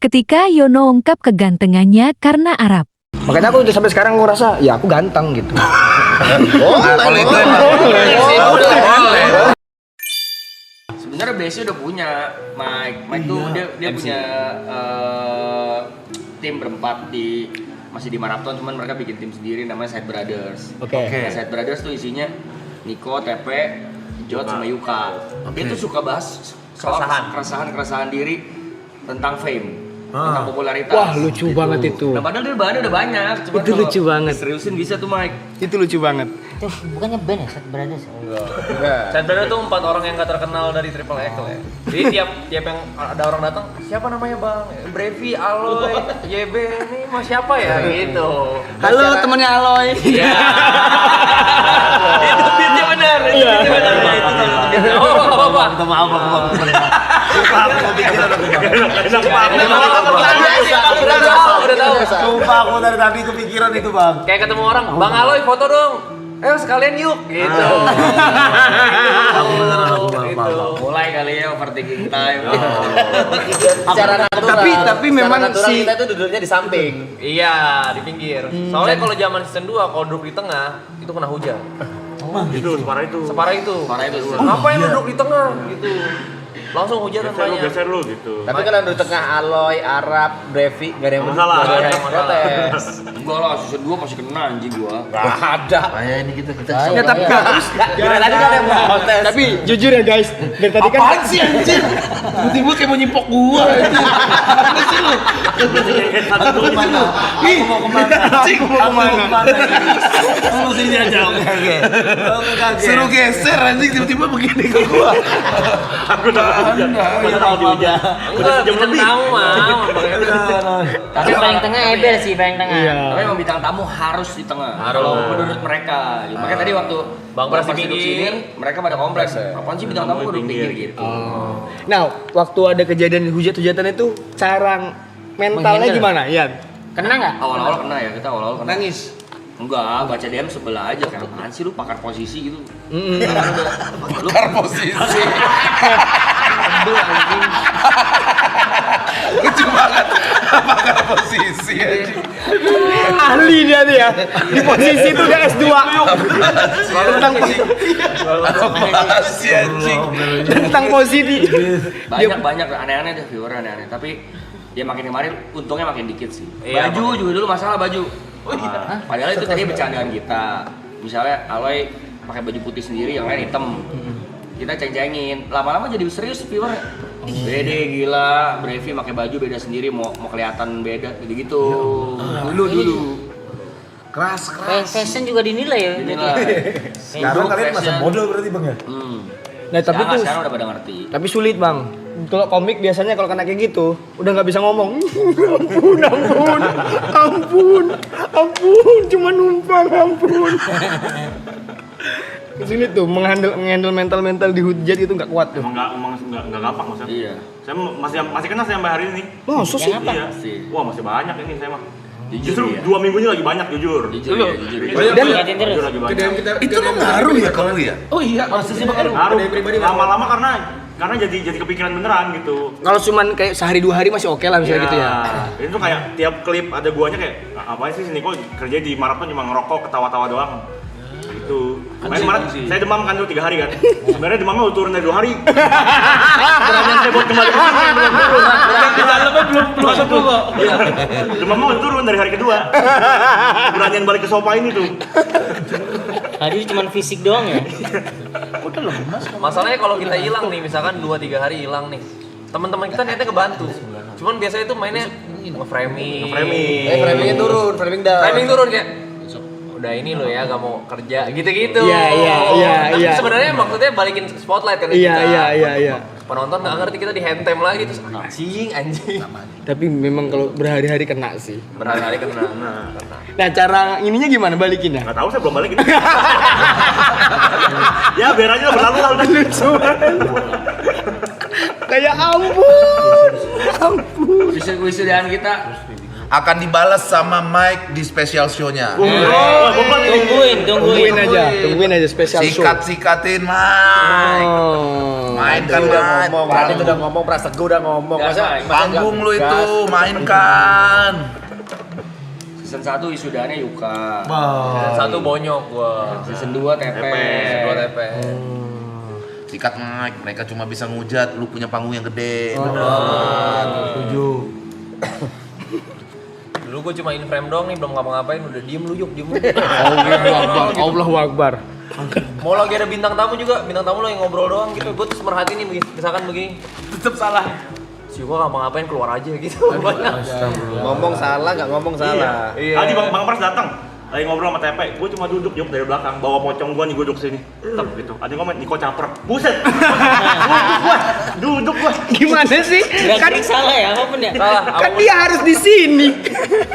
ketika Yono ungkap kegantengannya karena Arab. Makanya aku udah sampai sekarang ngerasa ya aku ganteng gitu. Kalau itu boleh. Sebenarnya Besi udah punya Mike tuh dia punya tim berempat masih di Marathon, cuman mereka bikin tim sendiri namanya Side Brothers. Oke. Nah, Side Brothers tuh isinya Niko, Tepe, Jod sama Yuka. Dia tuh suka bahas soal keresahan diri tentang fame. Tentang popularitas. Wah, lucu banget itu. Nah, padahal dia bahannya udah banyak. Cuman Itu lucu banget. Seriusin bisa tuh Mike. Itu lucu banget. Itu bukannya band ya, Set Brothers? Set Brothers tuh 4 orang yang gak terkenal dari Triple X ya. Jadi tiap yang ada orang datang, siapa namanya bang? Brevi, Aloy, YB, ini mau siapa ya? Gitu. Halo temannya Aloy. Iya. Itu beatnya benar. Itu benar. Oh, apa? Maaf. Udah tahu. Sumpah aku dari tadi kepikiran itu bang. Kayak ketemu orang, Bang Aloy foto dong. Sekalian yuk, gitu. Gitu. Mulai kali ya overthinking time. Secara natural. Tapi memang si kita itu duduknya di samping. Iya, di pinggir. Soalnya kalau zaman season 2 kalau duduk di tengah itu kena hujan. Itu separah itu. Separah itu. Ngapain duduk di tengah gitu. Langsung hujan banyak. Geser lu gitu. Tapi kalau di tengah Aloy, Arab, Brevi, gak ada yang Masalah. nggak ada yang Masalah. protes. Gua lah season 2 masih kena anjing gua. Gak ada. Kayak ini kita ya, tapi terus Gak tadi gak ada yang protes. tapi jujur ya guys, dari tadi kan apaan sih anjir? Tiba-tiba kayak mau nyimpok gua anjir. Apa sih lu? Aku mau kemana? Aku mau kemana? Aku mau kemana? Lu sini aja. Oke. Suruh geser anjing tiba-tiba begini ke gua. Aku udah Enggak, bintang tamu mah. Tapi paling tengah Ebel sih, paling tengah. Tapi emang bintang tamu harus di tengah. Kalau menurut mereka. Makanya tadi waktu Bang Pras di pas duduk pinggir, sini, mereka pada kompleks. Apaan sih bintang tamu duduk pinggir gitu. Nah, waktu ada kejadian hujat-hujatan itu cara mentalnya Menghandle. gimana? Ian? Kena nggak? Awal-awal kena ya, kita awal-awal kena. nangis. Enggak, baca DM sebelah aja kayak apaan sih lu pakar posisi gitu. Bakar posisi. Lucu banget. Bakar posisi anjing. Ahli dia tuh ya. Di posisi itu dia S2. Tentang Masih anjing. tentang posisi. Banyak aneh-aneh deh viewer aneh-aneh. Tapi ya makin kemarin untungnya makin dikit sih. Iya, Baju juga dulu masalah baju. Padahal itu tadi bercandaan kita. Misalnya Aloy pakai baju putih sendiri, yang lain hitam. Kita ceng-cengin. Lama-lama jadi serius viewer. Bede gila, Brevi pakai baju beda sendiri, mau kelihatan beda gitu. Dulu. Keras. Fashion juga dinilai ya. Sekarang kalian masa bodoh berarti bang ya? Nah, tapi tuh sekarang udah pada ngerti. tapi sulit, Bang. Kalau komik biasanya kalau kena kayak gitu, udah nggak bisa ngomong. ampun, cuma numpang, ampun. Sulit tuh menghandle mental dihujat itu nggak kuat tuh. Emang nggak gampang maksudnya. Iya. Saya masih kena sampai hari ini. Masa sih? Iya. Pasti. Wah masih banyak ini saya mah. Jujur Justru ya. 2 minggu ini lagi banyak jujur. Jujur ya. Dan Jujur lagi banyak. Itu lo ngaruh ya kalau lu ya? Oh iya, masa sih Ngaruh. Lama-lama karena jadi kepikiran beneran gitu. kalau cuman kayak sehari 2 hari masih oke lah misalnya gitu ya. Itu kayak tiap klip ada guanya kayak apa sih si Niko kerja di Marathon cuma ngerokok ketawa-tawa doang. Gitu. Kemarin saya demam kan tuh 3 hari kan. Sebenarnya demamnya udah turun dari 2 hari. Beranian saya buat kembali ke sini belum turun. Belum sembuh kok. Demamnya udah turun dari hari kedua. Beranian balik ke sofa ini tuh. Tadi cuma fisik doang ya. Masalahnya kalau kita hilang nih, misalkan 2-3 hari hilang nih. Teman-teman kita niatnya kebantu. Cuman biasanya itu mainnya nge-framing. Framingnya turun, framing down. Framing turun kayak udah ini lo ya gak mau kerja gitu-gitu. Iya. Tapi sebenarnya maksudnya balikin spotlight kan Iya. Penonton nggak ngerti kita dihentem lagi terus anjing. Tapi memang kalau berhari-hari kena sih. Berhari-hari kena. Nah, cara ininya gimana balikinnya? Nggak tahu saya belum balik ini. Ya biar aja berlalu lah udah. Kayak ampun. Wisudaan kita Akan dibalas sama Mike di special show-nya. Tungguin Tungguin aja spesial show. Sikat-sikatin Mike. Mainkan udah Mike. ngomong, Radit udah ngomong, Prasetyo udah ngomong. Masa Panggung lu itu, mainkan. Season 1 isudannya Yuka. Season 1 bonyok gua. Season 2 TP. Season 2 TP. Sikat Mike, mereka cuma bisa ngujat, lu punya panggung yang gede. Setuju. Dulu gua cuma in frame doang nih, belum ngapa-ngapain, udah diem lu yuk, diem lu. Allahu Akbar. Mau lagi ada bintang tamu juga, bintang tamu lagi ngobrol doang gitu. Gua terus merhatiin nih, misalkan begini, tetep salah. Si gua ngapa-ngapain keluar aja gitu. Ngomong salah, nggak ngomong salah. Iya. Tadi Bang Pras datang, lagi ngobrol sama TP, gue cuma duduk dari belakang, bawa pocong gue nih, gue duduk sini. Tetep gitu, ada yang komen, Niko caper. Buset! Duduk gua. Gimana sih? Kan salah ya, apapun ya. Salah. Kan dia harus di sini.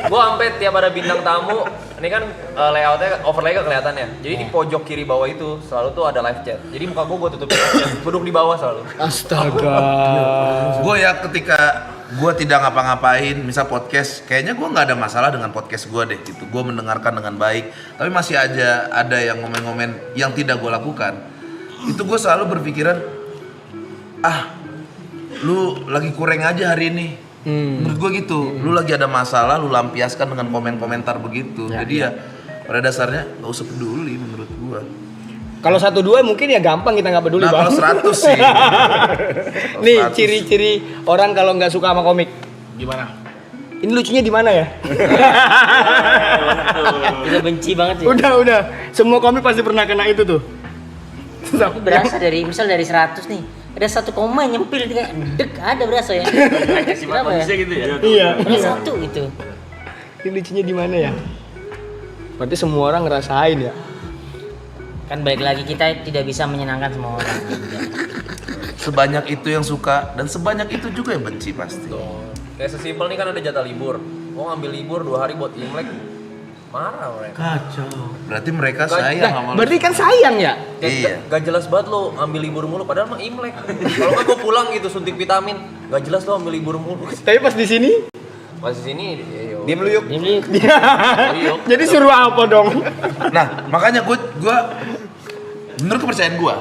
Gua sampai tiap ada bintang tamu, ini kan layoutnya overlay kelihatan ya. Jadi di pojok kiri bawah itu selalu tuh ada live chat. Jadi muka gua tutupin live chat, duduk di bawah selalu. Astaga. Gue ya ketika gue tidak ngapa-ngapain, misal podcast, kayaknya gue nggak ada masalah dengan podcast gue deh gitu. Gue mendengarkan dengan baik, tapi masih aja ada yang ngomen-ngomen yang tidak gue lakukan. Itu gue selalu berpikiran, lu lagi kurang aja hari ini. Menurut gue gitu, lu lagi ada masalah, lu lampiaskan dengan komen-komentar begitu. Jadi ya pada dasarnya nggak usah peduli menurut gue. Kalau 1-2 mungkin ya gampang kita nggak peduli, Nah Bang. kalau 100 sih. Nih 100. ciri-ciri orang kalau nggak suka sama komik. Gimana? Ini lucunya di mana ya? Kita benci banget sih. Udah. Semua komik pasti pernah kena itu tuh. Tapi berasa dari misal dari 100 nih. Ada satu koma yang nyempil kayak dek ada berasa ya. Sifat Kenapa ya? manusia gitu ya. Iya. Ada satu gitu. Ini lucunya di mana ya? Berarti semua orang ngerasain ya. Kan balik lagi kita tidak bisa menyenangkan semua orang. Sebanyak itu yang suka dan sebanyak itu juga yang benci pasti. Kayak sesimpel nih kan ada jatah libur. Gua ngambil libur 2 hari buat Imlek. Marah mereka. Berarti mereka Gak- sayang sama lu. Berarti kan sayang ya? Iya. Gak jelas banget lo ambil libur mulu padahal mah Imlek. Kalau kan gua pulang gitu suntik vitamin, gak jelas lo ambil libur mulu. Tapi pas di sini Pas di sini ya diam lu yuk. Ini Jadi suruh apa dong? Nah, makanya gue menurut kepercayaan gue,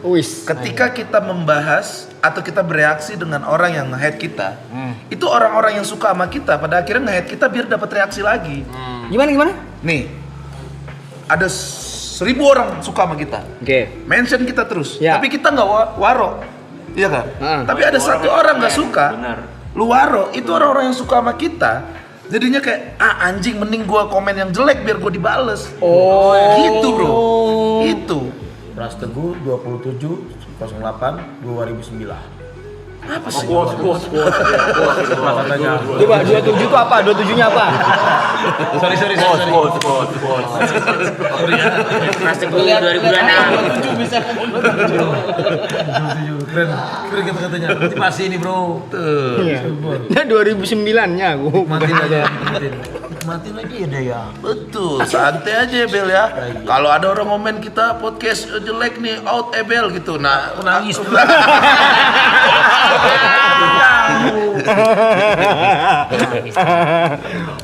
Wis. ketika kita membahas atau kita bereaksi dengan orang yang nge-hate kita, itu orang-orang yang suka sama kita pada akhirnya nge-hate kita biar dapat reaksi lagi. Gimana? Nih, ada 1000 orang suka sama kita, Oke. mention kita terus, Ya. tapi kita nggak waro, iya kan? Tapi ada satu orang nggak suka, lu waro, itu orang-orang yang suka sama kita. Jadinya kayak anjing mending gua komen yang jelek biar gua dibales. Oh. Gitu bro, itu. Pras Teguh 27/08/2009. Apa sih? Coba 27 itu apa? 27-nya apa? Sorry. Pras Teguh 2026. Keren kata-katanya. Motivasi ini bro. Tuh. Iya. Nah 2009-nya aku. Nikmatin aja. Nikmatin lagi ya deh ya. Betul, santai aja ya Bel ya. Kalau ada orang komen kita podcast jelek nih, out Bel gitu. Nah, Aku nangis.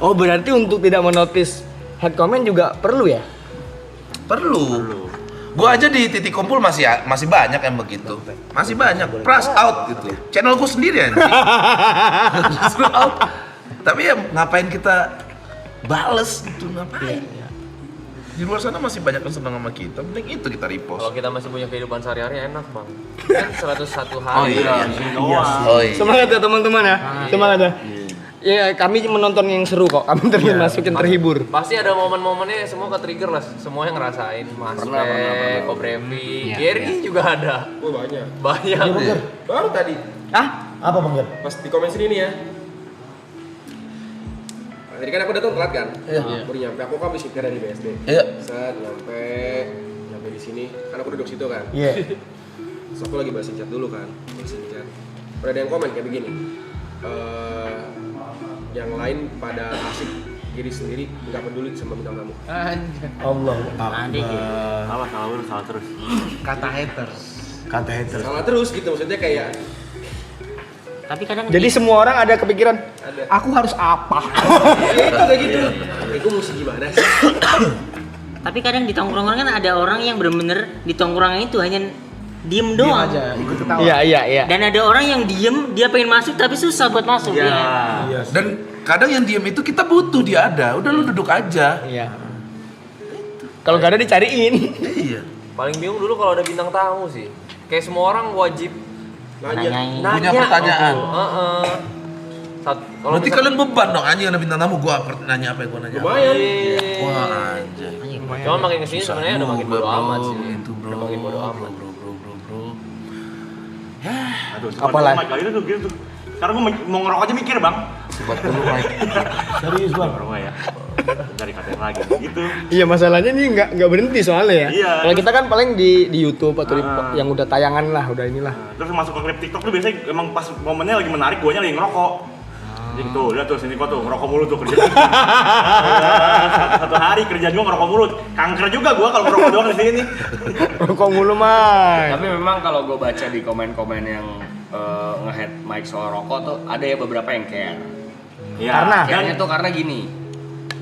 Oh berarti untuk tidak menotis head comment juga perlu ya? perlu. Gua aja di titik kumpul masih banyak yang begitu. Masih banyak. Pras out gitu. Channel gua sendiri anjing. Justru out. Tapi ya ngapain kita bales gitu, ngapain? Di luar sana masih banyak yang senang sama kita. Mending itu kita repost. kalau kita masih punya kehidupan sehari-hari enak bang. Kan 101 hari. Oh iya. Semangat ya teman-teman ya. Semangat ya. Ya kami menonton yang seru kok. Kami masukin terhibur. Pasti ada momen-momennya semua ke-trigger lah, semua yang ngerasain. Mas Pe, Ko Brevi, Gary juga ada. Oh banyak. Banyak. Baru tadi Apa Bang Ger? pas di komen sini nih ya. Tadi kan aku datang telat kan? Iya. Baru nyampe, aku kan habis setir dari BSD. Iya. Set nyampe di sini, kan aku duduk situ kan. Iya. Terus aku lagi bahasin chat dulu kan, bahasin chat. Udah ada yang komen kayak begini. Yang lain pada asik diri sendiri, nggak peduli sama bintang tamu. Allah. Ada gitu. Salah terus. Kata haters. Salah terus gitu, maksudnya kayak Tapi kadang Jadi semua orang ada kepikiran, aku harus apa? itu kayak gitu. Aku mesti gimana sih? Tapi kadang di tongkrongan kan ada orang yang bener-bener di tongkrongan itu hanya diem doang. aja, ikut ketawa. Iya. Dan ada orang yang diem, dia pengen masuk tapi susah buat masuk. Iya. Ya. Dan kadang yang diem itu kita butuh dia ada. Udah lu duduk aja. Iya. Kalau nggak ada dicariin. Iya. Paling bingung dulu kalau ada bintang tamu sih. Kayak semua orang wajib Nanyain. Punya pertanyaan. Heeh. Kalau Berarti kalian beban dong anjing ada bintang tamu gua nanya apa ya gua nanya. Lumayan. Wah anjing. Cuma makin kesini sebenarnya udah makin bodo amat sih. Itu bro. Udah makin bodo amat. Bro. Aduh, Apalah? Gitu tuh, gitu tuh. Sekarang gua mau ngerokok aja mikir, Bang. Buat dulu Mike. Serius bang. Ngerokok ya. Dari KTM lagi gitu. Iya, masalahnya ini nggak berhenti soalnya ya. Iya. Kalau kita kan paling di YouTube atau di yang udah tayangan lah, udah inilah. Terus masuk ke klip TikTok tuh biasanya emang pas momennya lagi menarik, guanya lagi ngerokok. Jadi tuh, lihat tuh sini kok tuh ngerokok mulu tuh kerja. Satu hari kerja juga ngerokok mulu. Kanker juga gua kalau ngerokok doang di sini nih. Rokok mulu, Mai. Tapi memang kalau gue baca di komen-komen yang nge-head Mike soal rokok tuh ada ya beberapa yang care. Iya. Karena? Care-nya tuh karena gini,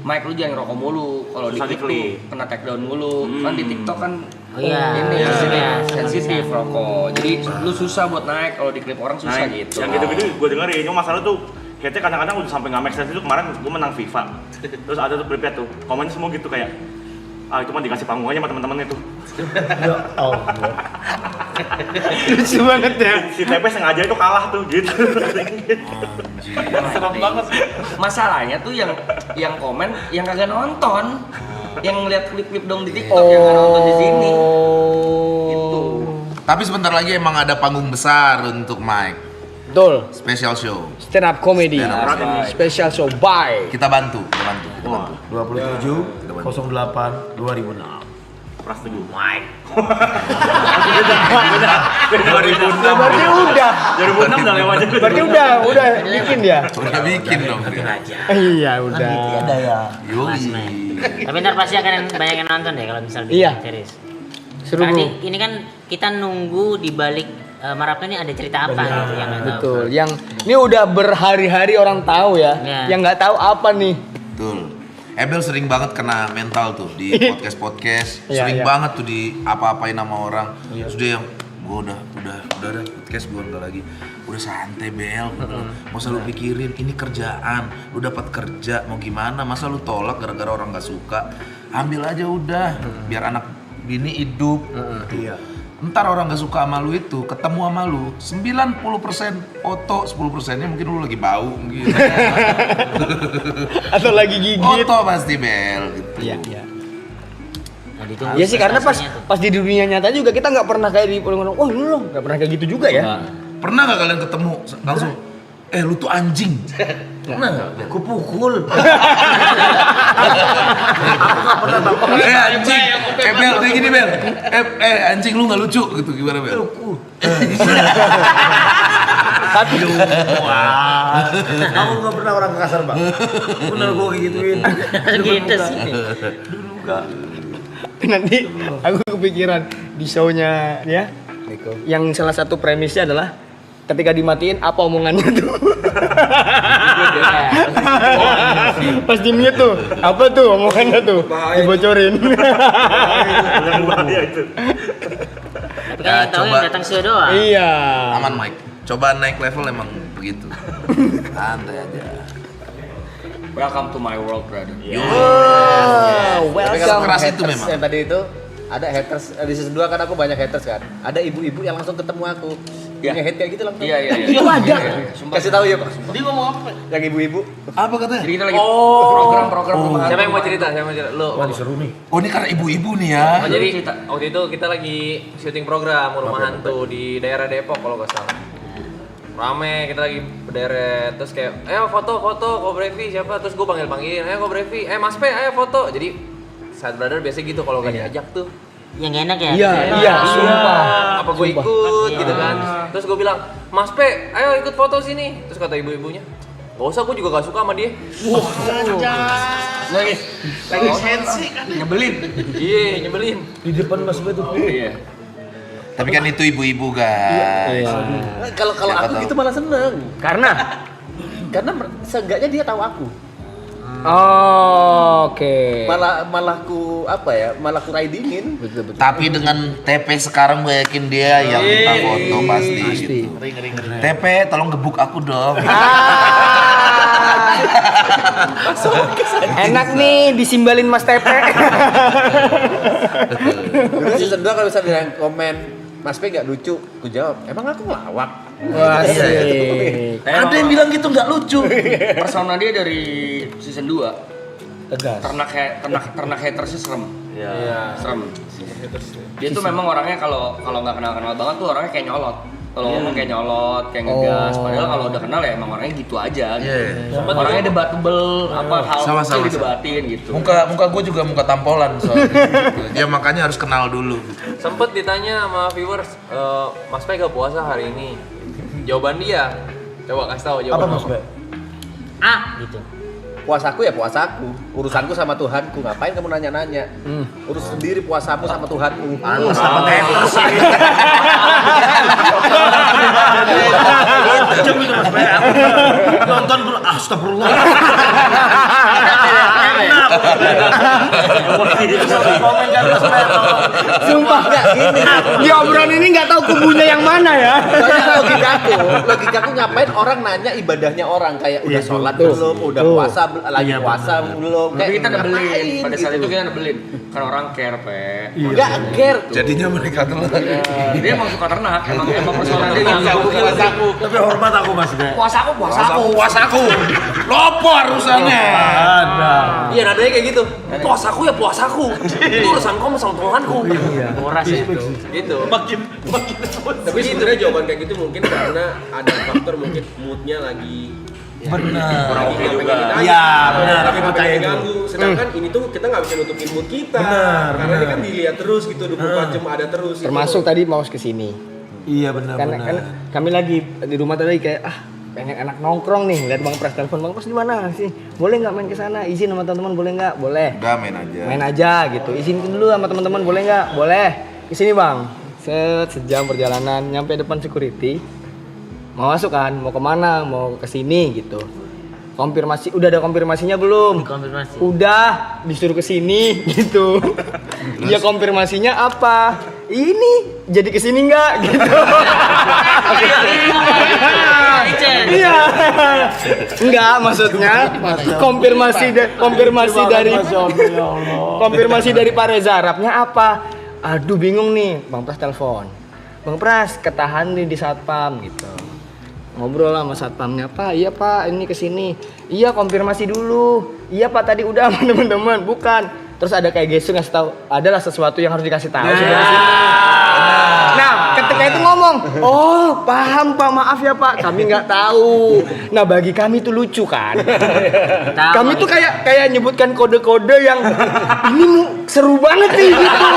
Mike lu jangan rokok mulu, kalau di Susah klip tuh di-clip. kena take down mulu. Kan di TikTok kan Oh iya. ini Iya. sensitif rokok. Jadi lu susah buat naik kalau di klip orang susah Nah, gitu. yang gitu-gitu gue dengerin, cuma masalah tuh hate-nya kadang-kadang udah sampai nggak make sense. Itu kemarin gue menang FIFA, terus ada tuh klipnya tuh, komennya semua gitu kayak itu mah dikasih panggung aja sama teman-temannya tuh. Ya Allah. Lucu banget ya. Si TP sengaja itu kalah tuh gitu. Serem banget. Masalahnya tuh yang komen yang kagak nonton, yang ngeliat klip-klip dong di TikTok yang nggak nonton di sini. Gitu. Tapi sebentar lagi emang ada panggung besar untuk Mike. Betul. Special show. Stand up comedy. Stand up comedy. Special show by. Kita bantu. 27 08 2006. Pras tujuh. Ya berarti udah. 2006 udah lewat aja. Berarti udah bikin ya. Udah bikin dong. Iya, udah. Ada ya. Yoi. Tapi ntar pasti akan banyak yang nonton deh kalau misal bikin Iya. series. Seru, Karena Bro. ini kan kita nunggu di balik Marapnya ini ada cerita apa gitu yang nggak tahu. Betul. Yang ini udah berhari-hari orang tahu ya. Iya. Yang nggak tahu apa nih. Betul. Ebel sering banget kena mental tuh di podcast-podcast. Iya, Sering iya. banget tuh di apa-apain sama orang. Sudah yang gua udah podcast gua enggak lagi. Udah santai Bel gitu. Mau selalu pikirin ini kerjaan, lu dapat kerja mau gimana? Masa lu tolak gara-gara orang nggak suka? Ambil aja udah, biar anak bini hidup. Iya. Ntar orang gak suka sama lu itu, ketemu sama lu 90% foto, 10%-nya mungkin lu lagi bau mungkin. Atau lagi gigit. Foto pasti Bel gitu. Iya. Nah, ditunggu Iya sih, karena pas prestasinya tuh. pas di dunia nyata juga kita nggak pernah kayak di orang wah lu loh nggak pernah kayak gitu juga ya. Pernah gak kalian ketemu langsung lu tuh anjing? Pernah gak? Aku pukul. Anjing, Bel, kayak gini Bel. Anjing lu gak lucu gitu, gimana Bel? Tapi Wah. Kamu nggak pernah orang kasar bang. Bener gua kayak gituin. Gitu sih. nanti aku kepikiran di show-nya ya. Yang salah satu premisnya adalah ketika dimatiin apa omongannya tuh. Pas di mute tuh, apa tuh omongannya tuh dibocorin. Bahaya itu. Tapi kan yang tahu yang datang show doang. Iya. Aman Mike, coba naik level emang begitu. Santai aja. Welcome to my world, brother. Tapi kalau keras itu memang. Yang tadi itu ada haters di season 2 kan aku banyak haters kan. Ada ibu-ibu yang langsung ketemu aku. Iya. Nge-hate kayak gitu langsung. Iya. Itu ada. Kasih tahu ya, Pak. Dia ngomong apa? Yang ibu-ibu. Apa katanya? Jadi kita lagi program-program perumahan. Siapa yang mau cerita? Lu. Wah seru nih. Oh ini karena ibu-ibu nih ya. Oh, jadi waktu itu kita lagi syuting program Rumah Hantu di daerah Depok kalau nggak salah. Rame, kita lagi berderet, terus kayak, ayo foto, Ko Brevi siapa? Terus gue panggil-panggilin, ayo Ko Brevi, Mas P, ayo foto. Jadi saat brother biasa gitu kalau nggak diajak tuh. Yang gak enak ya? Iya, sumpah. Apa gue ikut gitu kan? Terus gue bilang, Mas P, ayo ikut foto sini. Terus kata ibu-ibunya, gak usah, gue juga gak suka sama dia. Lagi sensi kan. Nyebelin. Iya, nyebelin. Di depan Mas B tuh. Iya. Tapi kan itu ibu-ibu guys. Kalau Siapa aku tahu. gitu malah seneng. Karena Karena seenggaknya dia tahu aku. Oh, oke. Malah ku ridingin. Betul. Tapi dengan TP sekarang gue yakin dia yang minta foto pasti. Gitu. TP tolong gebuk aku dong. Enak nih disimbalin Mas Tepe. Dulu season 2 kalau misalnya yang komen Mas P gak lucu, ku jawab, emang aku ngelawak? Wah, Iya. Ada yang bilang gitu nggak lucu. Persona dia dari season 2 tegas. ternak hatersnya serem. Iya. Serem. Dia tuh memang orangnya kalau nggak kenal banget tuh orangnya kayak nyolot. Kalau ngomong kayak nyolot, kayak ngegas. Padahal kalau udah kenal ya emang orangnya gitu aja. Gitu. Orangnya debatable, hal kecil didebatin gitu. Muka gue juga muka tampolan soalnya. Gitu. Dia makanya harus kenal dulu. Sempet ditanya sama viewers, Mas Pe gak puasa hari ini? Jawaban dia, coba kasih tahu jawaban Mas Pe. Gitu. Puasaku ya puasaku, urusanku sama Tuhanku. Ngapain kamu nanya-nanya? Urus sendiri puasamu sama Tuhanmu. Sama haters. Jam itu Mas Bay. Nonton bro, astagfirullah. Komen kan Mas Bay. Sumpah nggak gini. Di obrolan ini nggak tahu kubunya yang mana ya. Soalnya logikaku ngapain orang nanya ibadahnya orang kayak udah sholat belum, udah puasa lagi puasa belum. Tapi kita ngapain nebelin, pada saat gitu. itu kita nebelin. Kan orang care, Pe. Nggak care. Jadinya mereka telat. Dia emang suka ternak, emang persona dia gitu. Tapi hormat aku Mas Bay. Puasaku. Lopo urusannya. Iya nadanya kayak gitu. Puasaku ya puasaku. Itu urusan kamu sama Tuhanku. Boras ya. Gitu. Makin Tapi sebenarnya jawaban kayak gitu mungkin karena ada faktor mungkin moodnya lagi Benar. kurang oke juga. Iya, benar, aku percaya itu. Ganggu. Sedangkan ini tuh kita nggak bisa nutupin mood kita. Karena ini kan dilihat terus gitu 24 jam ada terus. Termasuk tadi mau ke sini. Iya benar. Kan kami lagi di rumah tadi kayak pengen enak nongkrong nih, lihat Bang Pras telepon, Bang Pras di mana sih? Boleh nggak main ke sana? Izin sama teman-teman boleh nggak? Boleh. Udah main aja. Main aja gitu. Izin dulu sama teman-teman boleh nggak? Boleh. Kesini Bang. Sejam perjalanan nyampe depan security. Mau masuk kan? Mau kemana? Mau ke sini gitu. Konfirmasi, udah ada konfirmasinya belum? Konfirmasi. Udah, disuruh ke sini gitu. Ya konfirmasinya apa? Ini jadi ke sini enggak gitu. Iya. Enggak, maksudnya konfirmasi dari Pak Reza Arabnya apa? Aduh bingung nih, Bang Pras telepon. Bang Pras ketahan nih di satpam gitu. Ngobrol lah sama satpamnya, Pak, iya Pak, ini kesini. Iya konfirmasi dulu. Iya Pak, tadi udah sama teman-teman, bukan. Terus ada kayak gestur ngasih tahu, adalah sesuatu yang harus dikasih tahu sebenarnya sini. Nah, ketika itu ngomong, oh paham Pak, maaf ya Pak, kami nggak tahu. Nah bagi kami itu lucu kan. Kami tuh kayak nyebutkan kode-kode yang ini seru banget nih gitu.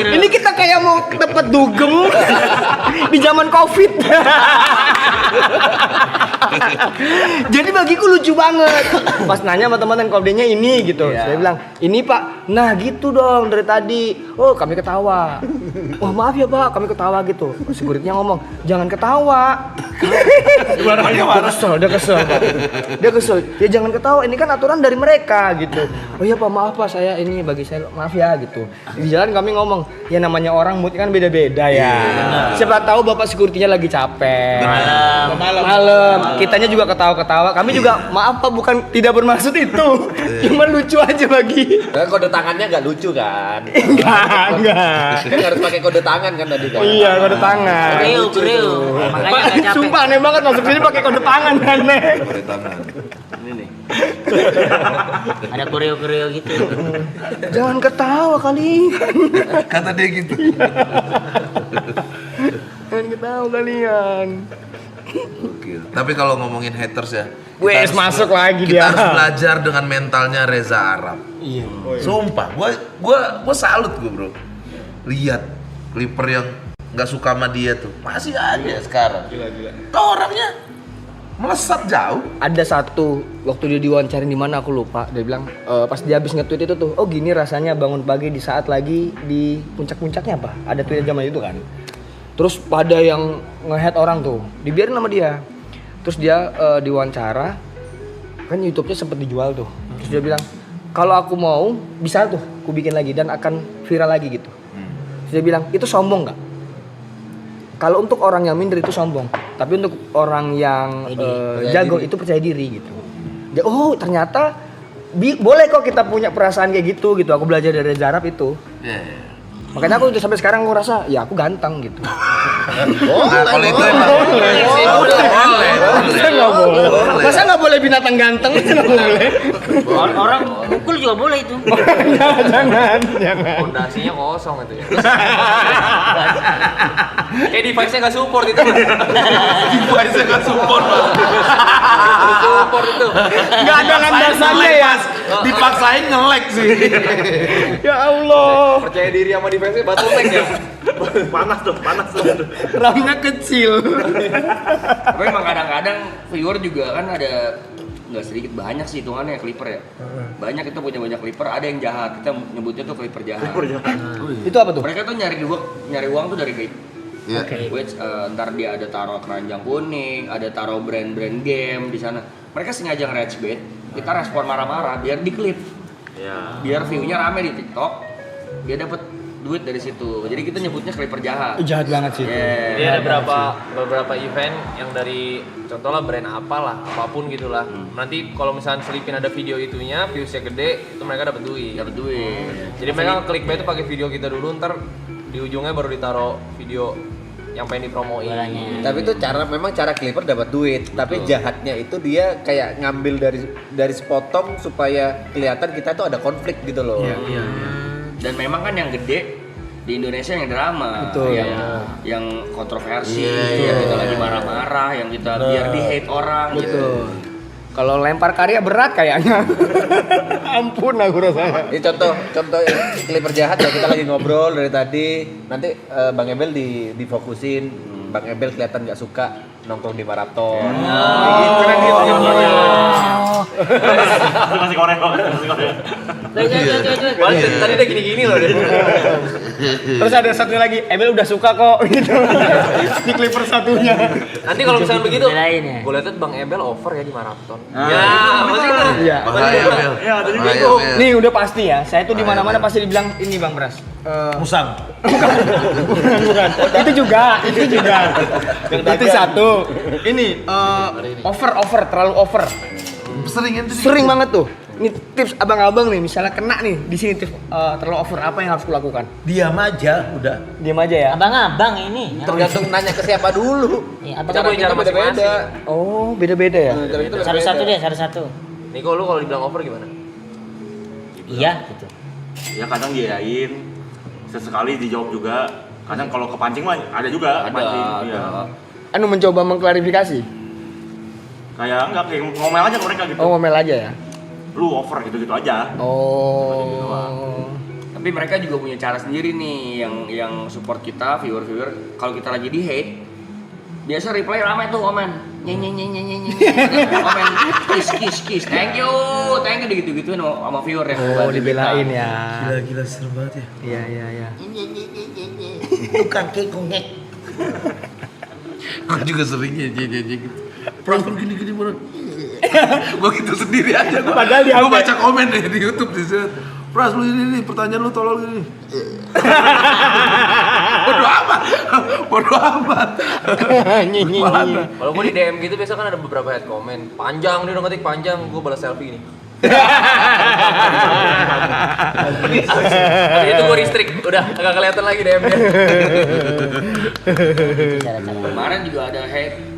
Ini kita kayak mau dapat dugem di zaman COVID. Jadi bagiku lucu banget. Pas nanya sama teman kodenya ini gitu. Saya bilang, "Ini Pak." Nah, gitu dong dari tadi. Oh, kami ketawa. Wah, maaf ya Pak, kami ketawa gitu. Security-nya ngomong, "Jangan ketawa." Dia kesel Pak. Dia kesel. Ya jangan ketawa, ini kan aturan dari mereka gitu. Oh iya Pak, maaf Pak, saya ini bagi saya maaf ya gitu. Di jalan kami ngomong, ya namanya orang mood kan beda-beda ya. Siapa tahu Bapak security-nya lagi capek. Malam. Kitanya juga ketawa-ketawa. Kami juga maaf Pak, bukan tidak bermaksud itu. Cuma lucu aja bagi. Nah, kode tangannya nggak lucu kan? Enggak. Kan harus pakai kode tangan kan tadi kan? Iya, kode tangan. Kureu. Makanya nggak capek. Sumpah aneh banget masuk sini pakai kode tangan aneh. Kode tangan. Ada kureu gitu. Jangan ketawa kali. Kata dia gitu. Jangan ketawa kalian. Oke. Tapi kalau ngomongin haters ya, Wes masuk lagi kita dia. harus belajar dengan mentalnya Reza Arab. Iya. Sumpah, gua salut gue bro. Lihat Clipper yang nggak suka sama dia tuh masih aja sekarang. Gila. Kau orangnya melesat jauh. Ada satu waktu dia diwawancarin di mana aku lupa. Dia bilang pas dia habis nge-tweet itu tuh, oh gini rasanya bangun pagi di saat lagi di puncak-puncaknya apa? Ada tweet zaman itu kan. Terus pada yang nge-head orang tuh, dibiarin sama dia. Terus dia diwawancara, kan YouTube-nya sempet dijual tuh. Terus dia bilang, kalau aku mau bisa tuh, aku bikin lagi dan akan viral lagi gitu. Terus dia bilang, itu sombong nggak? Kalau untuk orang yang minder itu sombong, tapi untuk orang yang jago itu percaya diri gitu. Dia, oh ternyata boleh kok kita punya perasaan kayak gitu. Aku belajar dari Zarab itu. Makanya aku sampai sekarang aku rasa ya aku ganteng gitu. Nah, kalau itu emang boleh. Masa nggak boleh binatang ganteng? Nggak boleh. Orang mukul juga boleh itu. Jangan. Fondasinya kosong itu ya. Kayak device-nya nggak support itu. Device-nya nggak support. Support itu. Nggak ada landasannya ya. Dipaksain nge-lag sih. Ya Allah. Percaya diri sama device-nya bottleneck ya. Panas tuh. RAM-nya kecil. Tapi emang kadang-kadang viewer juga kan ada nggak sedikit banyak sih hitungannya clipper ya. Banyak itu punya banyak clipper, ada yang jahat. Kita nyebutnya tuh clipper jahat. Itu apa tuh? Mereka tuh nyari uang tuh dari clip. Which ntar dia ada taruh keranjang kuning, ada taruh brand-brand game di sana. Mereka sengaja nge-rage bait, kita respon marah-marah biar diklip. Biar view-nya rame di TikTok, dia dapat duit dari situ. Jadi kita nyebutnya clipper jahat. Jahat banget sih. Jadi ada beberapa event yang dari contohnya brand apalah, apapun gitulah. Nanti kalau misalnya selipin ada video itunya, viewsnya gede, itu mereka dapat duit. Jadi mereka clickbait itu pakai video kita dulu, ntar di ujungnya baru ditaruh video yang pengen dipromoin. Tapi itu memang cara clipper dapat duit. Tapi jahatnya itu dia kayak ngambil dari sepotong supaya kelihatan kita tuh ada konflik gitu loh. Dan memang kan yang gede di Indonesia yang drama, yang kontroversi, yang kita lagi marah-marah, yang kita biar di hate orang gitu. Kalau lempar karya berat kayaknya. Ampun aku rasanya. Ini contoh clipper jahat ya, kita lagi ngobrol dari tadi. Nanti Bang Ebel difokusin. Bang Ebel kelihatan nggak suka nongkrong di maraton. Keren gitu. Masih korek. Tadi udah gini-gini loh dia. Terus ada satu lagi, Emil udah suka kok gitu. Di clipper satunya. Nanti kalau misalnya begitu, Belain ya. gue lihat Bang Ebel over ya di maraton. Iya. Bahaya, Bel. Ya, tadi Bahaya, gitu. Bel. Nih udah pasti ya, saya tuh di mana-mana pasti dibilang ini Bang Bras. Musang. Bukan. Itu juga. Itu satu. Ini over terlalu over. Sering banget tuh. Ini tips abang-abang nih, misalnya kena nih di sini tips terlalu over, apa yang harus kulakukan? Diam aja, udah. Diam aja ya. Abang-abang ini. Tergantung nanya ke siapa dulu. Iya, Kita abang-abang. punya cara masing-masing. Oh, beda-beda ya. Satu-satu deh, satu-satu. Niko, lu kalau dibilang over gimana? Iya, gitu. Ya kadang diayain, sesekali dijawab juga. Kadang kalau kepancing mah ada juga kepancing. Iya. Anu mencoba mengklarifikasi. Kayak enggak kayak ngomel aja ke mereka gitu. Oh, ngomel aja ya. Lu over gitu-gitu aja. Oh. Tapi mereka juga punya cara sendiri nih yang support kita, viewer. Kalau kita lagi di hate, biasa reply ramai tuh komen. Nye. Komen kiss. Thank you gitu-gituin sama viewer ya. Oh, dibelain ya. Gila serem banget ya. Iya. Tukang kekongek. Gue juga seringnya gitu. Pras gini bro. Gue gitu sendiri aja. Padahal dia gue baca komen deh di YouTube di sana. Pras lu ini pertanyaan lu tolol gini. Bodoh amat. Kalau gue di DM gitu biasa kan ada beberapa head comment. Panjang, dia udah ngetik panjang, gue balas selfie nih. Tapi itu gue restrict, udah agak kelihatan lagi DM-nya. Kemarin juga ada hate.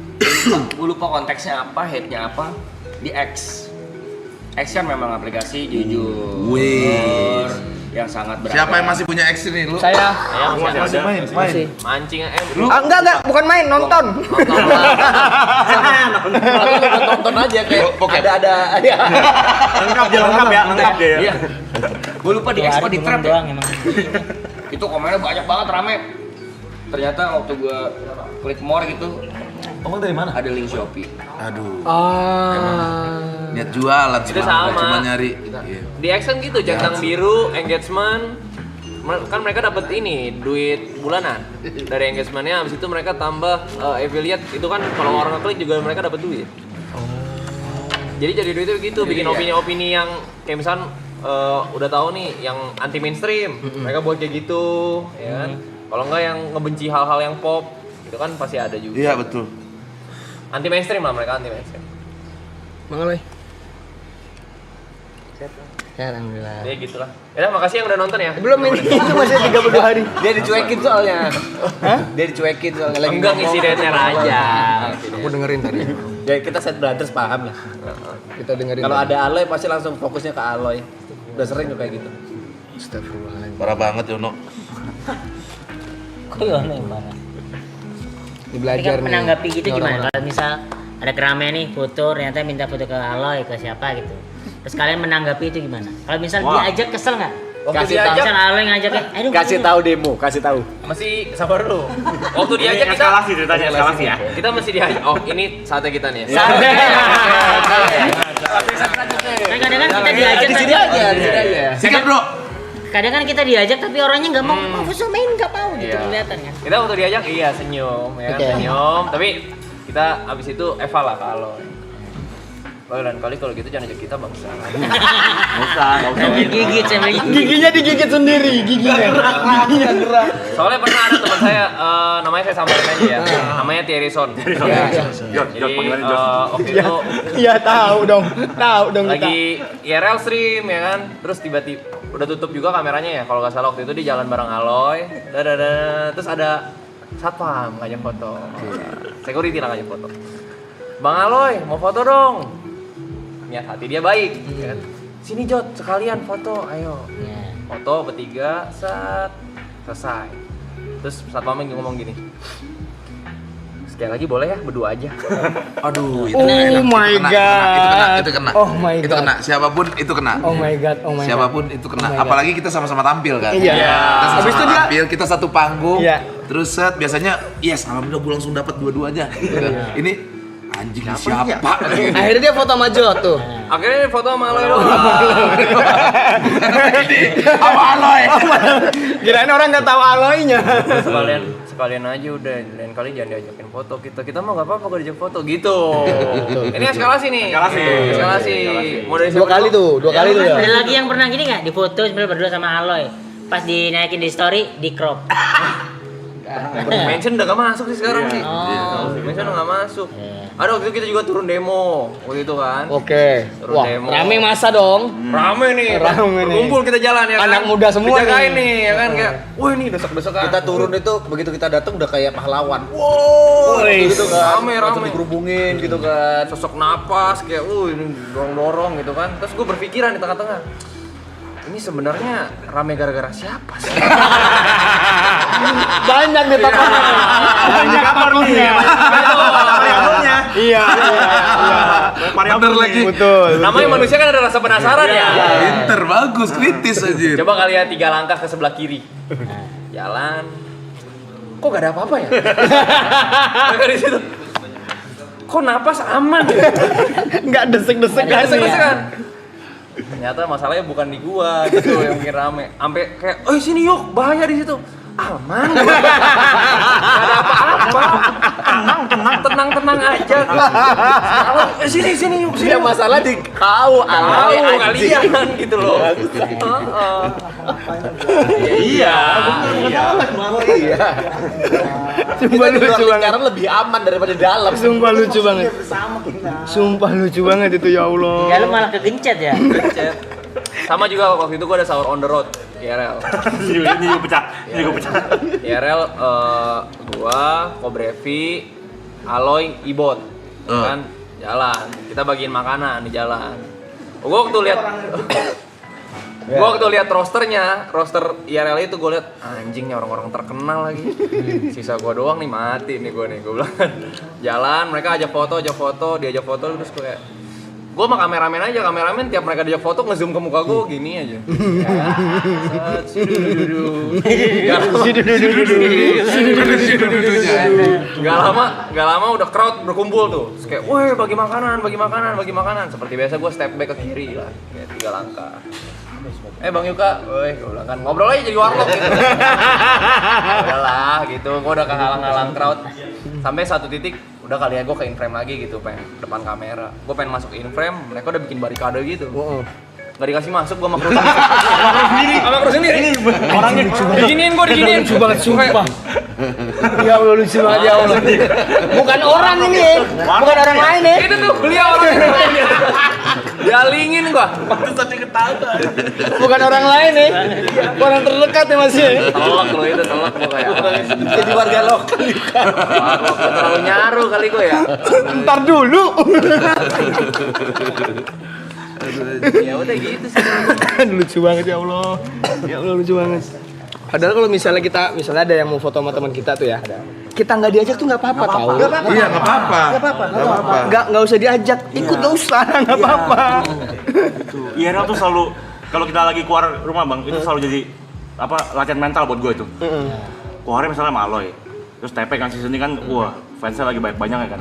Gue lupa konteksnya apa, hate-nya apa. Di X kan memang aplikasi jujur yang sangat beragam. Siapa yang masih punya X ini lu? Saya. Masih main. Mancing Enggak, bukan main, nonton. Nonton aja kayak ada. Lengkap ya. Iya. Gue lupa di X apa di Trap ya. doang emang. Itu komennya banyak banget rame. Ternyata waktu gue klik more gitu, Kamu dari mana? ada link Shopee. Aduh. Ah. Niat jualan sih. Itu sama. Cuma nyari. Iya. Di X kan gitu, centang biru, engagement. Kan mereka dapat ini duit bulanan dari engagementnya. Habis itu mereka tambah affiliate. Itu kan kalau orang ngeklik juga mereka dapat duit. jadi duitnya begitu, bikin opini-opini yang kayak misalnya udah tahu nih yang anti mainstream, mereka buat kayak gitu, ya kan? Kalau enggak yang ngebenci hal-hal yang pop, itu kan pasti ada juga. Iya betul. Anti mainstream lah mereka, anti mainstream. Bang Aloy. Ya, alhamdulillah. Ya gitulah. Ya makasih yang udah nonton ya. Belum ini, itu masih 32 hari. Dia dicuekin soalnya. Dia dicuekin soalnya lagi Enggak ngisi DTR aja. Aku dengerin tadi. Ya kita set brothers paham lah. Kita dengerin. Kalau ada Aloy pasti langsung fokusnya ke Aloy. Udah sering tuh kayak gitu. Astagfirullahaladzim. Parah banget Yono. Kok Yono yang mana? Ini belajar nih. Menanggapi gitu Ini gimana? orang-orang. Kalau misal ada keramaian nih foto, ternyata minta foto ke Aloy ke siapa gitu. Terus kalian menanggapi itu gimana? Kalau misal diajak kesel nggak? Waktu Misal diajak Aloy ngajaknya, aduh Kasih tahu demo, kasih tahu. masih sabar dulu. Waktu diajak kita Eskalasi ceritanya, eskalasi ya. kita masih diajak. Oh, ini saatnya kita nih. Kan kadang kan kita diajak Di sini aja, di sini aja. Sikat bro. kadang kan kita diajak tapi orangnya nggak mau foto main nggak mau gitu Iya. kelihatan kan. Kita waktu diajak iya senyum, ya kan? Oke. Senyum. Tapi kita abis itu eval lah kalau. Lain kali kalau gitu jangan ajak kita bangsa. Sambil gigit, sambil gigit. Giginya digigit sendiri, giginya. Soalnya pernah ada teman saya, namanya saya samarin aja ya. Namanya Thierry Son. Jadi waktu itu Iya tahu dong kita. lagi IRL stream ya kan, terus tiba-tiba udah tutup juga kameranya ya kalau nggak salah waktu itu di jalan bareng Aloy, terus ada satpam ngajak foto, security lah ngajak foto. Bang Aloy mau foto dong, niat hati dia baik, ya kan? Sini Jot sekalian foto, ayo. Ya. Foto bertiga, selesai. Terus satpamnya ngomong gini, sekali lagi boleh ya berdua aja. Aduh, itu Oh enak. my God. Itu kena. Oh my Itu God. kena. Siapapun itu kena. Oh my god. Siapapun itu kena. Oh my God. Apalagi kita sama-sama tampil kan. Iya. Kita Habis itu sama-sama dia- tampil, kita satu panggung. Iya. Terus set biasanya yes, alhamdulillah gue langsung dapat dua-duanya. Gitu kan. Ini anjing siapa? Akhirnya dia foto sama Jot tuh. Akhirnya foto sama Aloy dong. Apa Aloy? Kirain orang nggak tahu Aloynya. sekalian aja udah, lain kali jangan diajakin foto kita mah nggak apa-apa kalau diajak foto gitu. Ini eskalasi nih. Eskalasi. Mau dari Dua siapa kali dulu? tuh, dua kali tuh ya. Ada lagi yang pernah gini nggak? Di foto sebenarnya berdua sama Aloy. Pas dinaikin di story, di crop. Mention udah gak masuk sih sekarang nih. Oh. Mention udah gak masuk. Iya. Ada waktu itu kita juga turun demo waktu itu kan. Oke. Turun Wah, demo. rame masa dong. Rame nih. Rame nih. Kumpul kita jalan ya kan. Anak muda semua Dijagain nih. nih ya kan kayak, wah ini desek-desekan. Kita turun itu begitu kita datang udah kayak pahlawan. Wow. Gitu kan. Rame. Langsung dikerubungin gitu kan. Sosok napas kayak, ini dorong-dorong gitu kan. Terus gue berpikiran di tengah-tengah, ini sebenarnya rame gara-gara siapa sih? Banyak nih tokohnya. Banyak tokohnya. Variabelnya. Iya. Bener lagi. Betul. Namanya manusia kan ada rasa penasaran ya. Pinter, bagus, kritis aja. Coba kalian 3 langkah ke sebelah kiri. Jalan. Kok gak ada apa-apa ya? Mereka di situ. Kok napas aman ya? Nggak desek-desek kan. Desek-desekan. Ternyata masalahnya bukan di gua gitu yang bikin rame. Sampai kayak, "Oh, sini yuk, bahaya di situ." Aman. Gak ada apa-apa. Tenang aja. Sini yuk, sini. Dia masalah di kau Aloy Tahu anjing. kalian gitu loh. Iya. Kita di luar lingkaran lebih aman daripada di dalam. Sumpah lucu banget. Sumpah lucu banget itu ya Allah. Kalau malah kegencet ya. Chat. Sama juga waktu itu gua ada sahur on the road IRL. Ini juga pecah. IRL gua, Kobrevi, Aloy, Ibot. Kan jalan. Kita bagiin makanan di jalan. Gua waktu lihat roster IRL itu gue lihat anjingnya orang-orang terkenal lagi. Sisa gua doang nih mati nih gua bilang. Jalan, mereka ajak foto, diajak foto terus gue mah kameramen tiap mereka diajak foto ngezoom ke muka gue gini aja. Gak lama udah crowd berkumpul tuh. Terus kayak, woi bagi makanan. Seperti biasa gue step back ke kiri lah, kayak 3 langkah. Bang Yuka, woi gue bilang kan ngobrol aja jadi warlock gitu. Udahlah gitu, gue udah kehalang-halang crowd. Sampai satu titik udah kali ya gue ke in frame lagi gitu, pengen depan kamera. Gue pengen masuk in frame, mereka udah bikin barikade gitu. Gak dikasih masuk, gue sama kru sendiri. Sama kru sendiri. Orangnya diginiin, gue diginiin. Lucu banget sumpah. Ya Allah lucu banget ya Allah. Bukan orang ini, bukan orang lain nih. Itu tuh beliau orangnya. Dialingin gua. Bukan orang lain nih. Orang terdekat ya Mas. Telok lo itu, telok gua kayak. Jadi warga lokal. Wah, gua terlalu nyaru kali gua ya. Ntar dulu. Ya udah gitu sih. Lucu banget ya Allah. Ya Allah lucu banget. Padahal kalau misalnya ada yang mau foto sama teman kita tuh ya, kita nggak diajak tuh nggak apa-apa tau. Iya nggak apa-apa. Nggak usah diajak, ikut nggak usah, nggak apa-apa. IRL tuh selalu kalau kita lagi keluar rumah bang, itu selalu jadi apa latihan mental buat gue itu. Keluarnya misalnya sama Aloy, terus TP kan season ini kan, wah fansnya lagi banyak ya kan.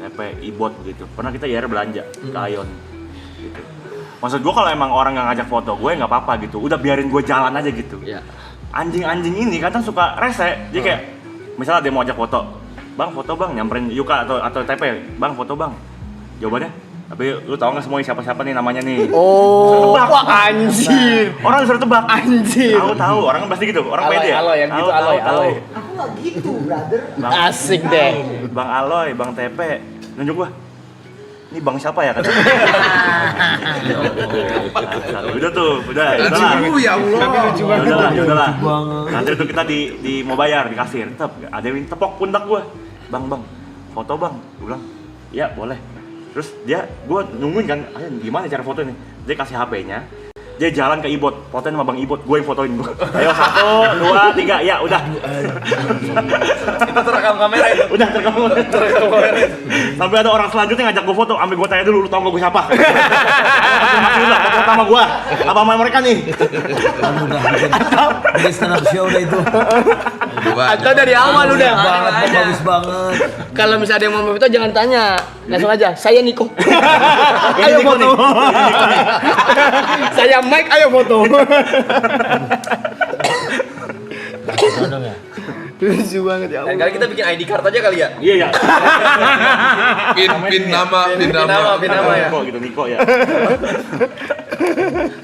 TP, Ibot gitu. Pernah kita IRL belanja ke Ayon. Gitu. Maksud gue kalau emang orang nggak ngajak foto gue nggak apa-apa gitu, udah biarin gue jalan aja gitu. Anjing-anjing ini kadang suka rese, jadi kayak misalnya dia mau ajak foto, bang foto bang, nyamperin Yuka atau TP, bang foto bang, jawabannya, tapi lu tau nggak semuanya siapa nih namanya nih? Oh, wah anjir, orang disuruh tebak, anjir. Tahu, orang kan pasti gitu, orang pede ya. Aloy yang gitu, Aloy. Aku nggak gitu, brother. Asik deh. Bang Aloy, bang TP, nunjuk gua. Ini bang siapa ya kata? Udah tuh, udah Ya Allah. Udahlah. Nanti itu kita mau bayar di kasir. Ada yang tepok pundak gua. Bang, foto bang. Gua bilang, iya boleh. Terus gua nungguin kan, gimana cara foto ini? Dia kasih HP-nya. Dia jalan ke Ibot, fotoin sama Bang Ibot, gue yang fotoin gua. Ayo 1, 2, 3, ya udah. Itu terekam kamera itu. Udah terekam kamera. Sampai ada orang selanjutnya ngajak gue foto, ambil gue tanya dulu, lu tau gak gue siapa? Masih udah, foto sama gue, apa sama mereka nih? Dari stand up show udah itu. Atau dari awal udah. Bagus banget. Kalau misalnya ada yang mau foto jangan tanya, langsung aja. Saya Niko. Ayo foto. Saya Mike, ayo foto. Lucu banget ya. Lain kali kita bikin ID card aja kali ya. Iya ya. Pin nama ya. Niko gitu, Niko ya.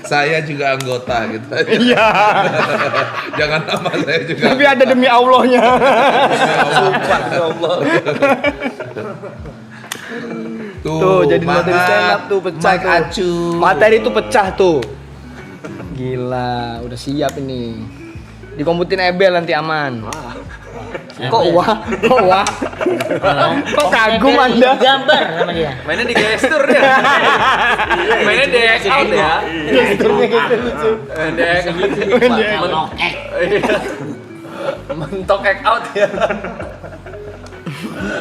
Saya juga anggota gitu. Iya. Jangan nama saya juga. Tapi ada demi Allahnya. Sumpah ya Allah. Tuh, jadi materi stand up tuh pecah tuh. Materi tuh pecah tuh. Gila, udah siap ini. Dikomputin Ebel nanti aman. Kok wah? Kok kagum Anda? Gambar sama dia. Mainnya di gestur dia. Mainnya di X out ya. Gesturnya gitu lucu. Menokek. Mentok X out ya.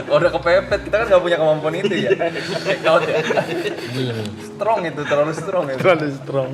Udah kepepet, kita kan gak punya kemampuan itu ya. X out ya. Strong itu, terlalu strong ya. Terlalu strong.